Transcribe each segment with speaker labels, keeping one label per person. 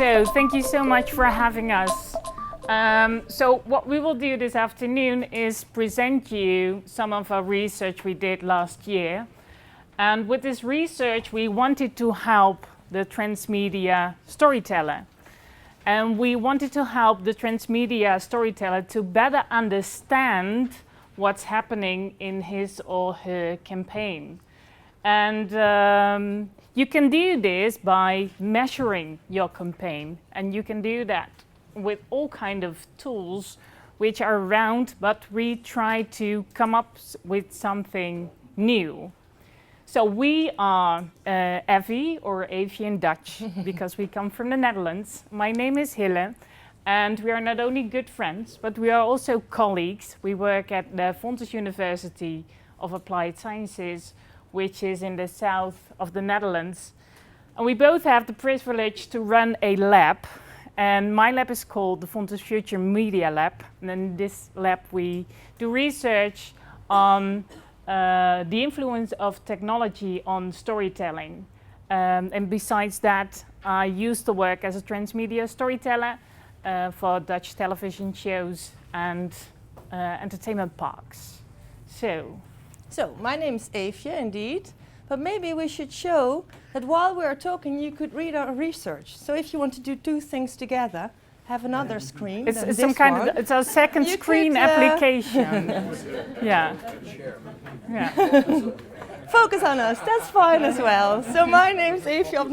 Speaker 1: So thank you so much for having us. So what we will do this afternoon is present you some of our research we did last year. And with this research, we wanted to help the transmedia storyteller. And we wanted to help the transmedia storyteller to better understand what's happening in his or her campaign. And you can do this by measuring your campaign, and you can do that with all kind of tools which are around, but we try to come up with something new. So we are Eefje, or Eefje in Dutch, because we come from the Netherlands. My name is Hille, and we are not only good friends, but we are also colleagues. We work at the Fontes University of Applied Sciences, which is in the south of the Netherlands. And we both have the privilege to run a lab. And my lab is called the Fontes Future Media Lab. And in this lab we do research on the influence of technology on storytelling. And besides that, I used to work as a transmedia storyteller for Dutch television shows and entertainment parks.
Speaker 2: So, my name is Eefje, indeed, but maybe we should show that while we are talking you could read our research. So if you want to do two things together, have another screen.
Speaker 1: It's some kind of, it's a second you screen application. Yeah.
Speaker 2: Focus on us, that's fine as well. So my name is Eefje Op.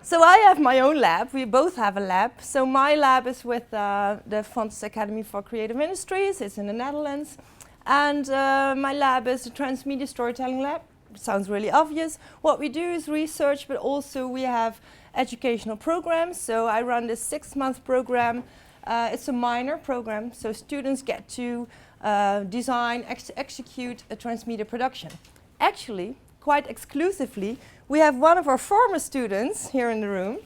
Speaker 2: So I have my own lab, we both have a lab. So my lab is with the Fontes Academy for Creative Industries, it's in the Netherlands. And my lab is a transmedia storytelling lab. It sounds really obvious. What we do is research, but also we have educational programs. So I run this 6-month program. It's a minor program, so students get to design, execute a transmedia production. Actually, quite exclusively, we have one of our former students here in the room.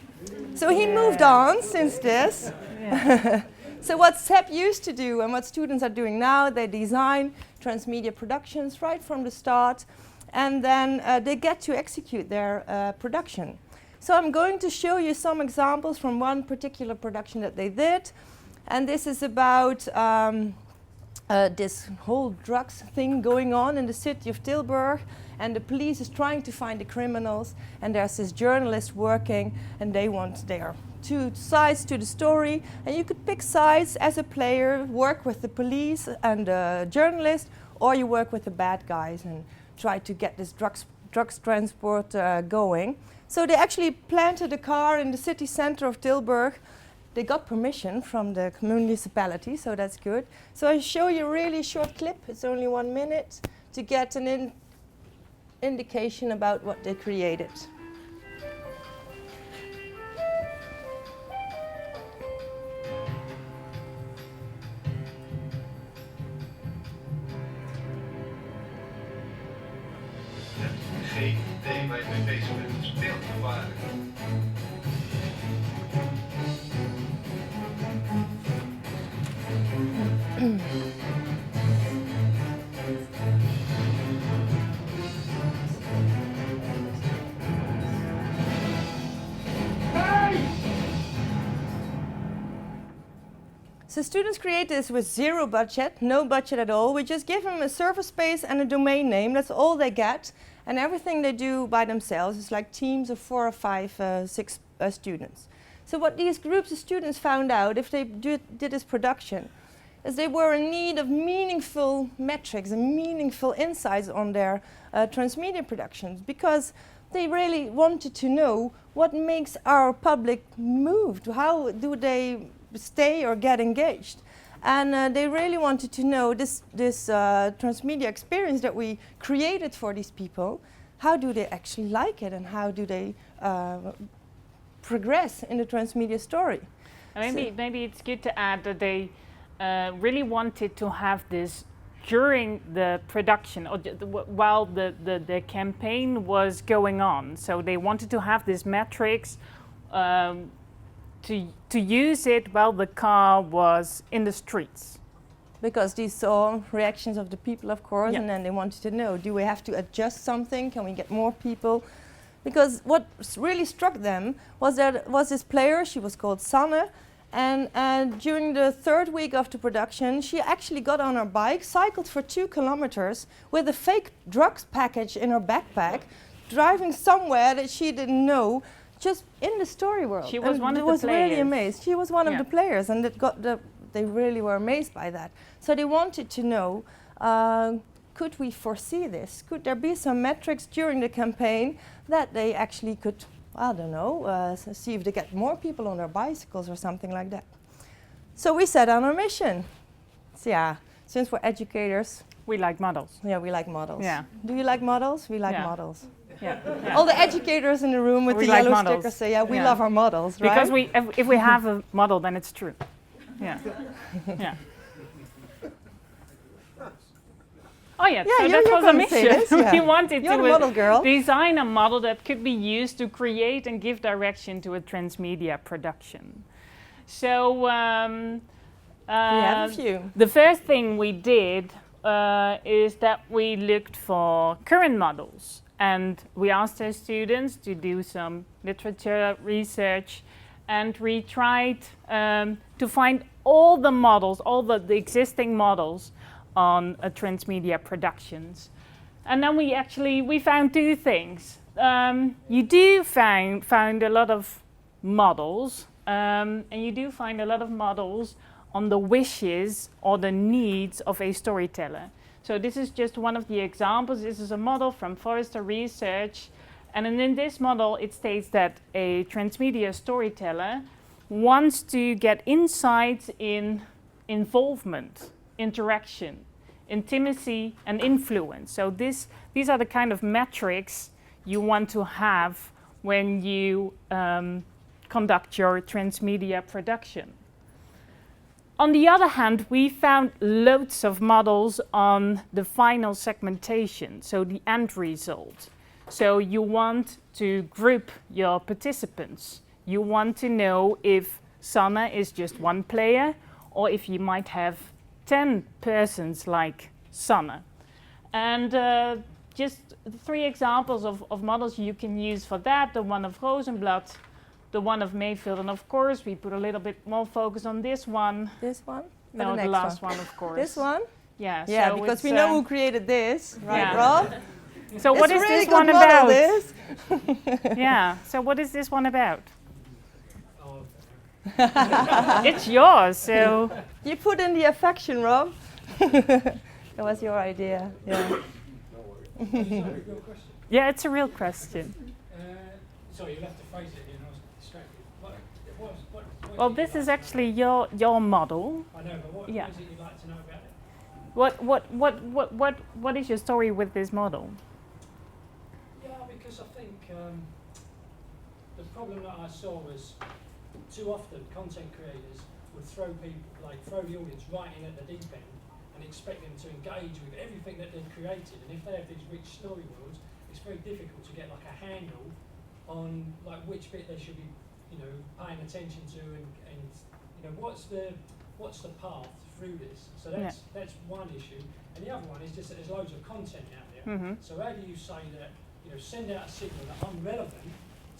Speaker 2: So he moved on since this. Yeah. So what SEP used to do and what students are doing now, they design transmedia productions right from the start, and then they get to execute their production. So I'm going to show you some examples from one particular production that they did, and this is about this whole drugs thing going on in the city of Tilburg, and the police is trying to find the criminals, and there's this journalist working, and there are two sides to the story, and you could pick sides as a player, work with the police and the journalist, or you work with the bad guys and try to get this drugs transport going. So they actually planted a car in the city center of Tilburg. They got permission from the municipality, so that's good. So I show you a really short clip, it's only 1 minute, to get an indication about what they created.
Speaker 3: Geen idee waar je mee bezig bent, het is beeldgevaarlijk.
Speaker 2: So students create this with zero budget, no budget at all. We just give them a server space and a domain name, that's all they get. And everything they do by themselves is like teams of 4 or 5, 6 students. So what these groups of students found out if they did this production is they were in need of meaningful metrics and meaningful insights on their transmedia productions, because they really wanted to know what makes our public move, how do they stay or get engaged. And they really wanted to know this transmedia experience that we created for these people, how do they actually like it and how do they progress in the transmedia story.
Speaker 1: Maybe it's good to add that they really wanted to have this during the production or while the campaign was going on. So they wanted to have these metrics to use it while the car was in the streets.
Speaker 2: Because they saw reactions of the people, of course, and then they wanted to know, do we have to adjust something? Can we get more people because what really struck them was that was this player, she was called Sanne, and during the 3rd week of the production, she actually got on her bike, cycled for 2 kilometers with a fake drugs package in her backpack, driving somewhere that she didn't know, just in the story world.
Speaker 1: She was one of the
Speaker 2: was really
Speaker 1: players.
Speaker 2: amazed. She was one of
Speaker 1: Yeah.
Speaker 2: the players, and they really were amazed by that. So they wanted to know, could we foresee this? Could there be some metrics during the campaign that they actually could, I don't know, see if they get more people on their bicycles or something like that? So we set on our mission. So yeah, since we're educators,
Speaker 1: We like models.
Speaker 2: yeah, we like models.
Speaker 1: Yeah.
Speaker 2: Do you like models? We like
Speaker 1: Yeah.
Speaker 2: models.
Speaker 1: Yeah. Yeah.
Speaker 2: All the educators in the room with
Speaker 1: We
Speaker 2: the
Speaker 1: like
Speaker 2: yellow
Speaker 1: models.
Speaker 2: stickers say, yeah, we
Speaker 1: Yeah.
Speaker 2: love our models, right?
Speaker 1: Because if we have a model, then it's true. Yeah. Yeah. Oh yeah,
Speaker 2: Yeah,
Speaker 1: so
Speaker 2: you're
Speaker 1: that was a
Speaker 2: gonna say
Speaker 1: mission.
Speaker 2: this, yeah.
Speaker 1: We wanted
Speaker 2: You're
Speaker 1: to
Speaker 2: the model girl.
Speaker 1: design a model that could be used to create and give direction to a transmedia production. So
Speaker 2: We have a few.
Speaker 1: the first thing we did is that we looked for current models, and we asked our students to do some literature research, and we tried to find all the models, all the existing models on transmedia productions. And then we found 2 things. You do find a lot of models, and you do find a lot of models on the wishes or the needs of a storyteller. So this is just one of the examples. This is a model from Forrester Research. And then in this model, it states that a transmedia storyteller wants to get insights in involvement, interaction, intimacy, and influence. So these are the kind of metrics you want to have when you conduct your transmedia production. On the other hand, we found loads of models on the final segmentation, so the end result. So you want to group your participants. You want to know if Sanne is just one player, or if you might have 10 persons like Sanne. And just 3 examples of models you can use for that: the one of Rosenblatt, the one of Mayfield, and of course we put a little bit more focus on this one.
Speaker 2: This one? Or
Speaker 1: No,
Speaker 2: the
Speaker 1: the
Speaker 2: next
Speaker 1: last one, of course.
Speaker 2: This one?
Speaker 1: Yeah,
Speaker 2: Yeah,
Speaker 1: so
Speaker 2: because
Speaker 1: it's,
Speaker 2: we know who created this, right,
Speaker 1: yeah.
Speaker 2: Rob?
Speaker 1: So what
Speaker 2: It's
Speaker 1: is
Speaker 2: a really
Speaker 1: this
Speaker 2: good
Speaker 1: one
Speaker 2: model,
Speaker 1: about?
Speaker 2: this.
Speaker 1: Yeah, so what is this one about? It's yours, so
Speaker 2: You put in the affection, Rob. That was your idea. Yeah.
Speaker 1: yeah, it's a real question.
Speaker 4: Sorry, you'll have to phrase it again. I was distracted. What
Speaker 1: Well,
Speaker 4: is it
Speaker 1: this
Speaker 4: you'd
Speaker 1: is
Speaker 4: like-
Speaker 1: actually your model.
Speaker 4: I know, but
Speaker 1: yeah.
Speaker 4: what is it you'd like to know about it?
Speaker 1: What is your story with this model?
Speaker 4: Yeah, because I think the problem that I saw was too often content creators would throw the audience right in at the deep end and expect them to engage with everything that they've created. And if they have these rich story worlds, it's very difficult to get like a handle on like which bit they should be, paying attention to, and what's the path through this. So that's one issue. And the other one is just that there's loads of content out there.
Speaker 1: Mm-hmm.
Speaker 4: So how do you say that, send out a signal that I'm relevant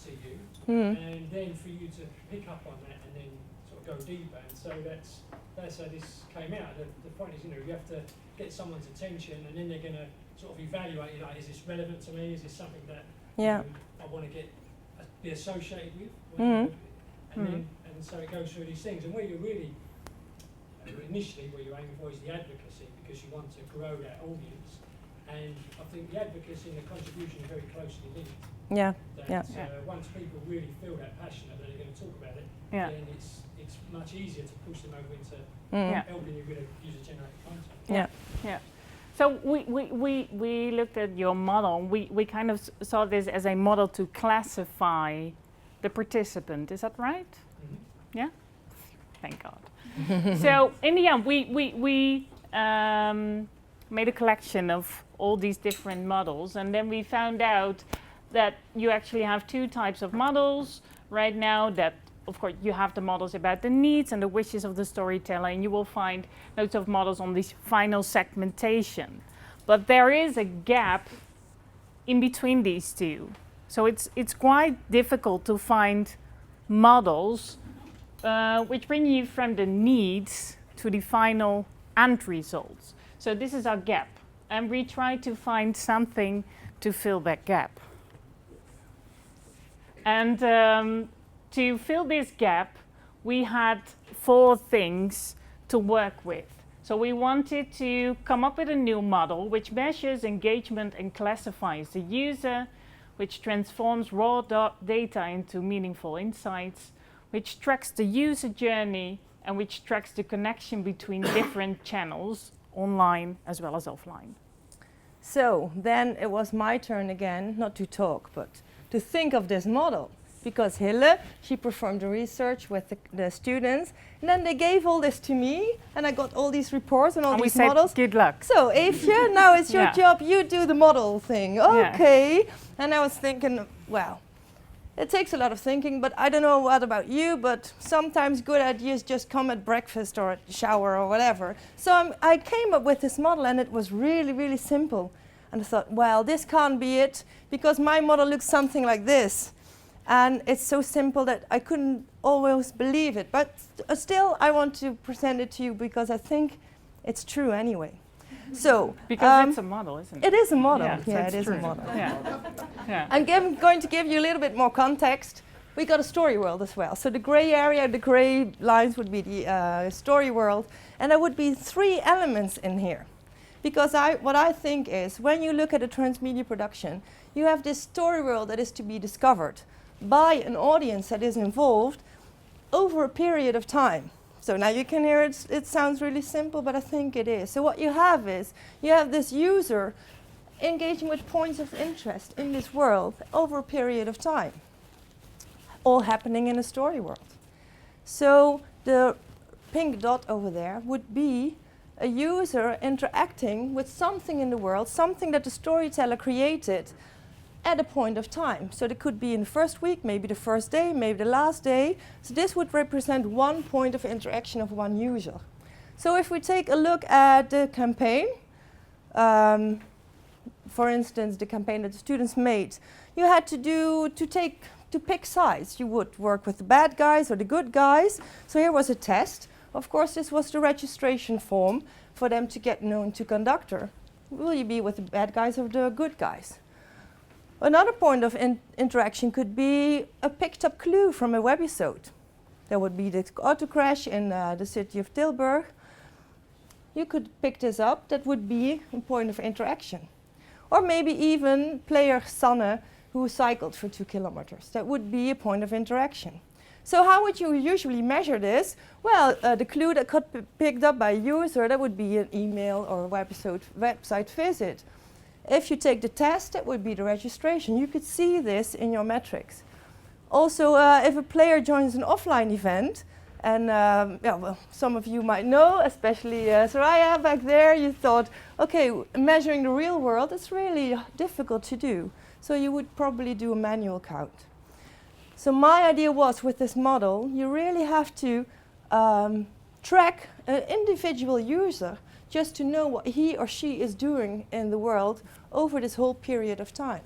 Speaker 4: to you, and then for you to pick up on that and then sort of go deeper. And so that's how this came out. The point is, you have to get someone's attention, and then they're going to sort of evaluate, is this relevant to me? Is this something that I want to be associated with? And so it goes through these things. And where you're really, initially what you're aiming for is the advocacy, because you want to grow that audience. And I think the advocacy and the contribution are very closely linked.
Speaker 2: Yeah.
Speaker 4: That, once people really feel that passionate that they're going to talk about it, then it's much easier to push them over into helping you with a user-generated content.
Speaker 1: Yeah. So we looked at your model. We kind of saw this as a model to classify the participant. Is that right?
Speaker 4: Mm-hmm.
Speaker 1: Yeah. Thank God. So in the end, we made a collection of all these different models, and then we found out that you actually have 2 types of models right now. That, of course, you have the models about the needs and the wishes of the storyteller, and you will find loads of models on this final segmentation. But there is a gap in between these 2. So it's quite difficult to find models which bring you from the needs to the final end results. So this is our gap, and we try to find something to fill that gap. And to fill this gap, we had 4 things to work with. So we wanted to come up with a new model which measures engagement and classifies the user, which transforms raw data into meaningful insights, which tracks the user journey, and which tracks the connection between different channels, online as well as offline.
Speaker 2: So then it was my turn again, not to talk, but to think of this model. Because Hille, she performed the research with the students, and then they gave all this to me, and I got all these reports and all these models.
Speaker 1: Good luck.
Speaker 2: So Eefje, now it's your job, you do the model thing. Okay.
Speaker 1: Yeah.
Speaker 2: And I was thinking, well, it takes a lot of thinking, but I don't know what about you, but sometimes good ideas just come at breakfast or at the shower or whatever. So I came up with this model, and it was really, really simple. And I thought, well, this can't be it, because my model looks something like this. And it's so simple that I couldn't always believe it. But still, I want to present it to you because I think it's true anyway. So
Speaker 1: because it's a model, isn't it?
Speaker 2: It is a model.
Speaker 1: Yeah,
Speaker 2: Yeah,
Speaker 1: so
Speaker 2: it is
Speaker 1: true.
Speaker 2: a model.
Speaker 1: Yeah.
Speaker 2: I'm going to give you a little bit more context. We got a story world as well. So the gray area, the gray lines would be the story world. And there would be 3 elements in here. Because what I think is, when you look at a transmedia production, you have this story world that is to be discovered by an audience that is involved over a period of time. So now you can hear it sounds really simple, but I think it is. So what you have is, you have this user engaging with points of interest in this world over a period of time, all happening in a story world. So the pink dot over there would be a user interacting with something in the world, something that the storyteller created at a point of time. So it could be in the first week, maybe the first day, maybe the last day. So this would represent 1 point of interaction of 1 user. So if we take a look at the campaign, for instance, the campaign that the students made, you had to pick sides. You would work with the bad guys or the good guys. So here was a test. Of course, this was the registration form for them to get known to conductor. Will you be with the bad guys or the good guys? Another point of interaction could be a picked up clue from a webisode. There would be the auto crash in the city of Tilburg. You could pick this up. That would be a point of interaction. Or maybe even player Sanne, who cycled for 2 kilometers. That would be a point of interaction. So how would you usually measure this? Well, the clue that got picked up by a user, that would be an email or a website visit. If you take the test, that would be the registration. You could see this in your metrics. Also, if a player joins an offline event, and some of you might know, especially Soraya back there, you thought, okay, measuring the real world is really difficult to do. So you would probably do a manual count. So my idea was, with this model, you really have to track an individual user just to know what he or she is doing in the world over this whole period of time.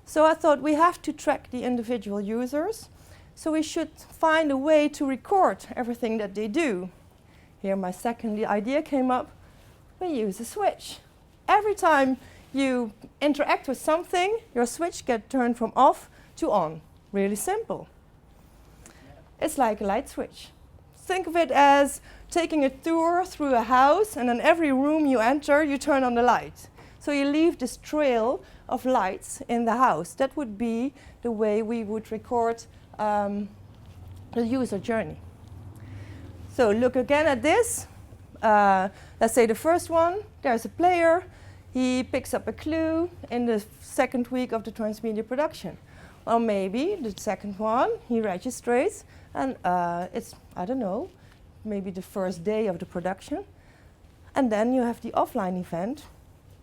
Speaker 2: So I thought we have to track the individual users, so we should find a way to record everything that they do. Here my second idea came up. We use a switch. Every time you interact with something, your switch gets turned from off to on. Really simple. It's like a light switch. Think of it as taking a tour through a house, and in every room you enter, you turn on the light. So you leave this trail of lights in the house. That would be the way we would record the user journey. So look again at this. Let's say the first one, there's a player. He picks up a clue in the second week of the transmedia production. Or maybe the second one, he registers, and it's, I don't know, maybe the first day of the production. And then you have the offline event.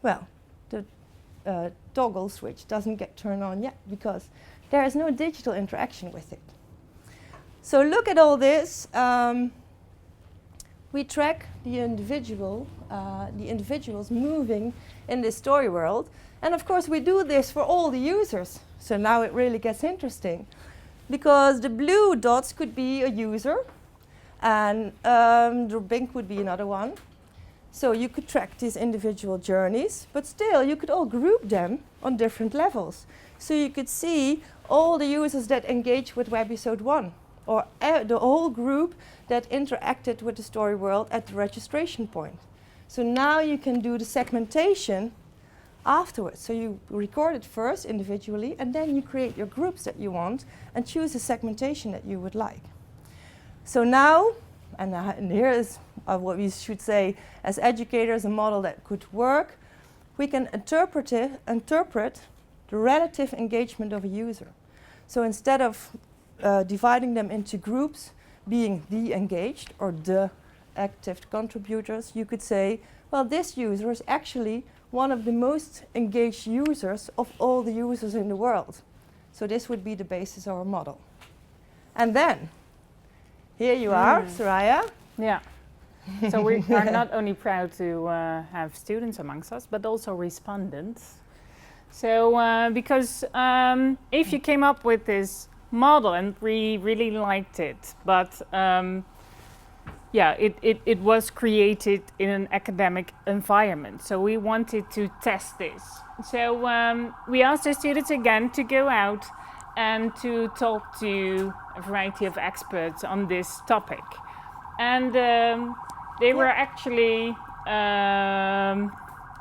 Speaker 2: Well, the toggle switch doesn't get turned on yet because there is no digital interaction with it. So look at all this. We track the individual the individuals moving in this story world. And of course we do this for all the users. So now it really gets interesting, because the blue dots could be a user, and the pink would be another one. So you could track these individual journeys, but still you could all group them on different levels. So you could see all the users that engage with webisode 1, or the whole group that interacted with the story world at the registration point. So now you can do the segmentation afterwards. So you record it first individually, and then you create your groups that you want and choose a segmentation that you would like. So now, and here is what we should say as educators, a model that could work. We can interpret the relative engagement of a user. So instead of dividing them into groups, being the engaged or the active contributors, you could say, well, this user is actually one of the most engaged users of all the users in the world. So this would be the basis of our model. And then, here you are, Soraya.
Speaker 1: Yeah. So we are not only proud to have students amongst us, but also respondents. So because Eefje came up with this model and we really liked it, but yeah, it was created in an academic environment. So we wanted to test this. So we asked the students again to go out and to talk to a variety of experts on this topic. And they were actually,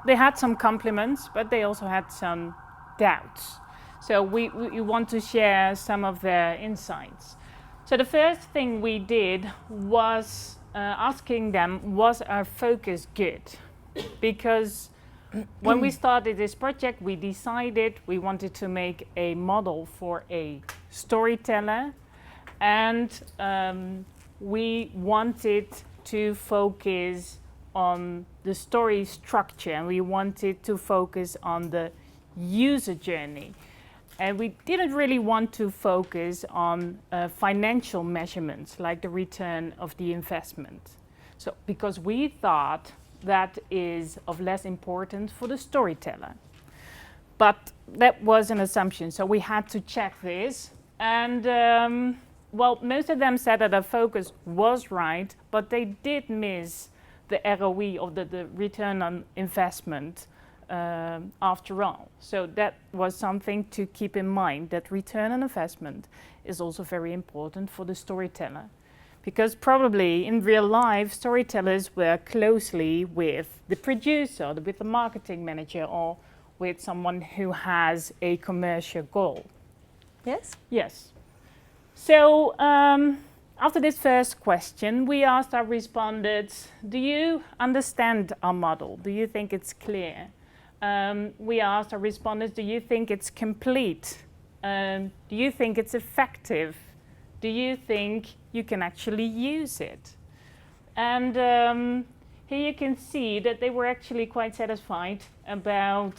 Speaker 1: they had some compliments, but they also had some doubts. So we want to share some of their insights. So the first thing we did was asking them, was our focus good? Because when we started this project, we decided we wanted to make a model for a storyteller, and we wanted to focus on the story structure, and we wanted to focus on the user journey. And we didn't really want to focus on financial measurements like the return of the investment. So, because we thought that is of less importance for the storyteller. But that was an assumption, so we had to check this. And well, most of them said that our focus was right, but they did miss the ROI, of the return on investment, after all. So that was something to keep in mind, that return on investment is also very important for the storyteller. Because probably in real life, storytellers work closely with the producer, with the marketing manager, or with someone who has a commercial goal.
Speaker 2: Yes?
Speaker 1: Yes. So after this first question, we asked our respondents, do you understand our model? Do you think it's clear? We asked our respondents, do you think it's complete? Do you think it's effective? Do you think you can actually use it? And here you can see that they were actually quite satisfied about,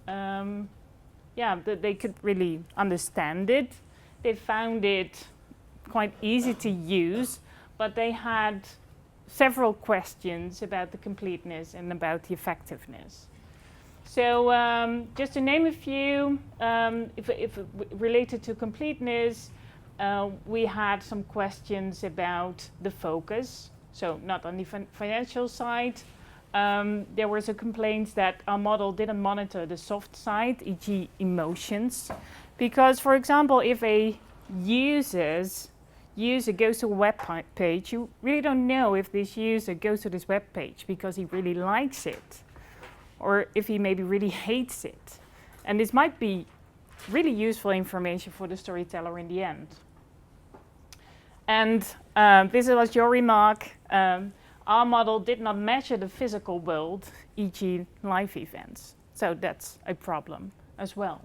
Speaker 1: yeah, that they could really understand it. They found it quite easy to use, but they had several questions about the completeness and about the effectiveness. So just to name a few, if related to completeness, we had some questions about the focus. So not on the financial side. There was a complaint that our model didn't monitor the soft side, e.g. emotions. Because, for example, if a user goes to a web page, you really don't know if this user goes to this web page because he really likes it, or if he maybe really hates it. And this might be really useful information for the storyteller in the end. And this was your remark. Our model did not measure the physical world, e.g. live events. So that's a problem as well.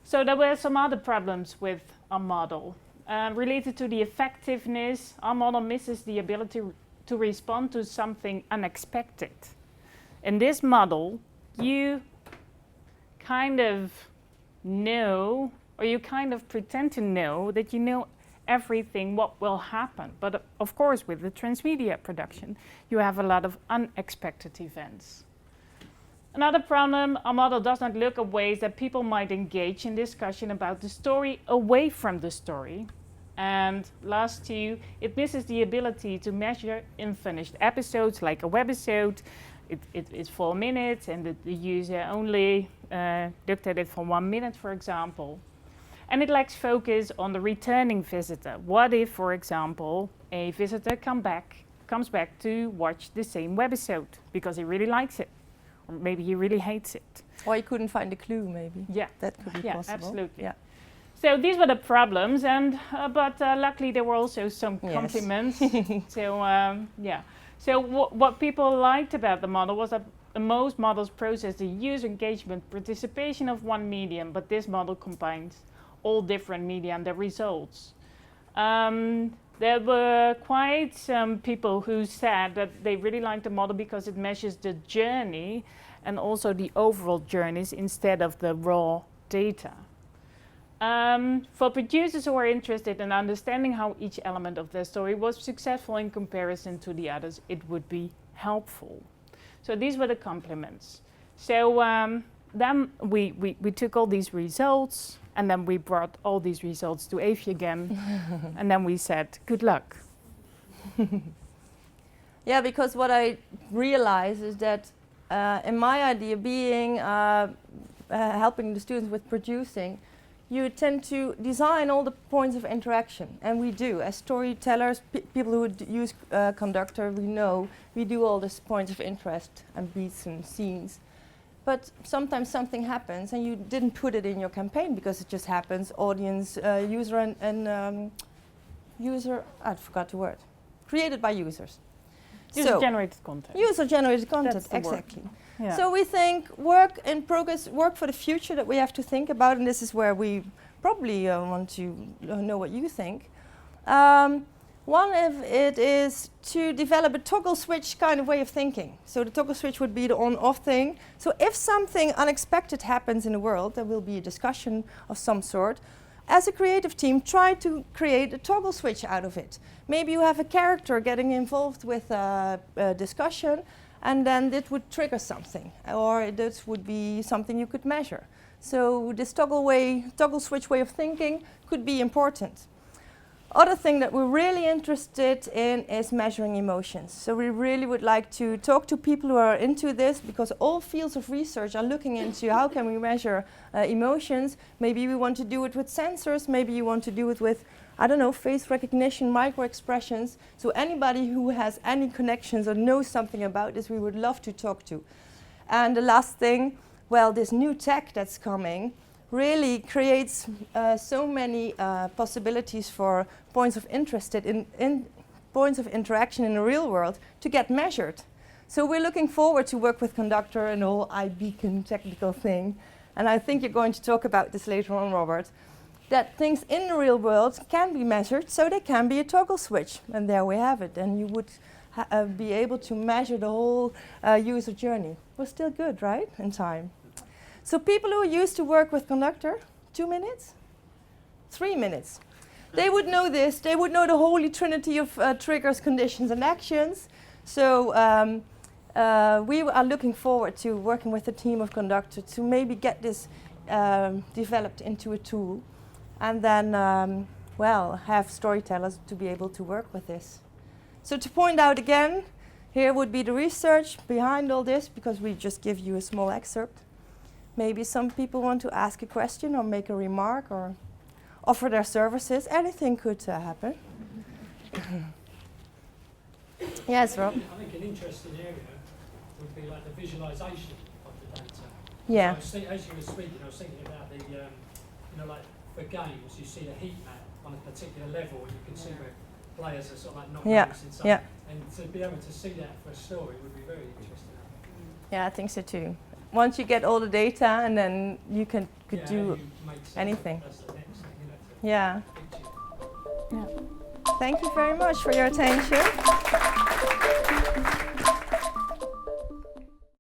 Speaker 1: So there were some other problems with our model. Related to the effectiveness, our model misses the ability to respond to something unexpected. In this model, you kind of know, or you kind of pretend to know that you know everything what will happen. But of course, with the transmedia production, you have a lot of unexpected events. Another problem, a model does not look at ways that people might engage in discussion about the story away from the story. And last two, it misses the ability to measure in finished episodes, like a webisode. It's 4 minutes and the user only looked at it for 1 minute, for example. And it lacks focus on the returning visitor. What if, for example, a visitor comes back to watch the same webisode because he really likes it? Or maybe he really hates it.
Speaker 2: Or you couldn't find a clue, maybe.
Speaker 1: Yeah,
Speaker 2: that could be possible.
Speaker 1: Absolutely.
Speaker 2: Yeah.
Speaker 1: So these were the problems, and but luckily there were also some compliments. So yeah. So what people liked about the model was that most models process the user engagement participation of one medium, but this model combines all different media and the results. There were quite some people who said that they really liked the model because it measures the journey and also the overall journeys instead of the raw data. For producers who are interested in understanding how each element of their story was successful in comparison to the others, it would be helpful. So these were the compliments. So then we took all these results, and then we brought all these results to Eefje again, and then we said, good luck.
Speaker 2: Yeah, because what I realized is that in my idea being helping the students with producing, you tend to design all the points of interaction, and we do. As storytellers, people who use Conductor, we know we do all these points of interest and beats and scenes. But sometimes something happens and you didn't put it in your campaign because it just happens. Audience, user and user, I forgot the word. Created by users.
Speaker 1: User-generated content.
Speaker 2: User-generated content,
Speaker 1: That's the
Speaker 2: exactly.
Speaker 1: word. Yeah.
Speaker 2: So we think work in progress, work for the future that we have to think about, and this is where we probably want to know what you think. One of it is to develop a toggle switch kind of way of thinking. So the toggle switch would be the on-off thing. So if something unexpected happens in the world, there will be a discussion of some sort. As a creative team, try to create a toggle switch out of it. Maybe you have a character getting involved with a discussion, and then it would trigger something, or this would be something you could measure. So this toggle switch way of thinking could be important. Other thing that we're really interested in is measuring emotions. So we really would like to talk to people who are into this, because all fields of research are looking into how can we measure emotions. Maybe we want to do it with sensors, maybe you want to do it with, I don't know, face recognition, micro expressions. So anybody who has any connections or knows something about this, we would love to talk to. And the last thing, well, this new tech that's coming really creates so many possibilities for points of interest in points of interaction in the real world to get measured. So we're looking forward to work with Conductor and the whole iBeacon technical thing. And I think you're going to talk about this later on, Robert, that things in the real world can be measured, so they can be a toggle switch. And there we have it. And you would be able to measure the whole user journey. We're still good, right, in time? So people who used to work with Conductor, 2 minutes, 3 minutes. They would know this. They would know the holy trinity of triggers, conditions, and actions. So we are looking forward to working with the team of Conductor to maybe get this developed into a tool, and then, well, have storytellers to be able to work with this. So to point out again, here would be the research behind all this, because we just give you a small excerpt. Maybe some people want to ask a question or make a remark or offer their services. Anything could happen. Yes, Rob?
Speaker 4: I think an interesting area would be like the visualization of the data.
Speaker 2: Yeah.
Speaker 4: So as you were speaking, I was thinking about the, you know, like for games, you see a heat map on a particular level, and you can see where players are sort of like not noticing something.
Speaker 2: Yeah.
Speaker 4: And to be able to see that for a story would be very interesting.
Speaker 2: Yeah, I think so too. Once you get all the data, and then you could do anything.
Speaker 4: That's the next thing, you know,
Speaker 2: Yeah.
Speaker 1: Yeah.
Speaker 2: Thank you very much for your attention.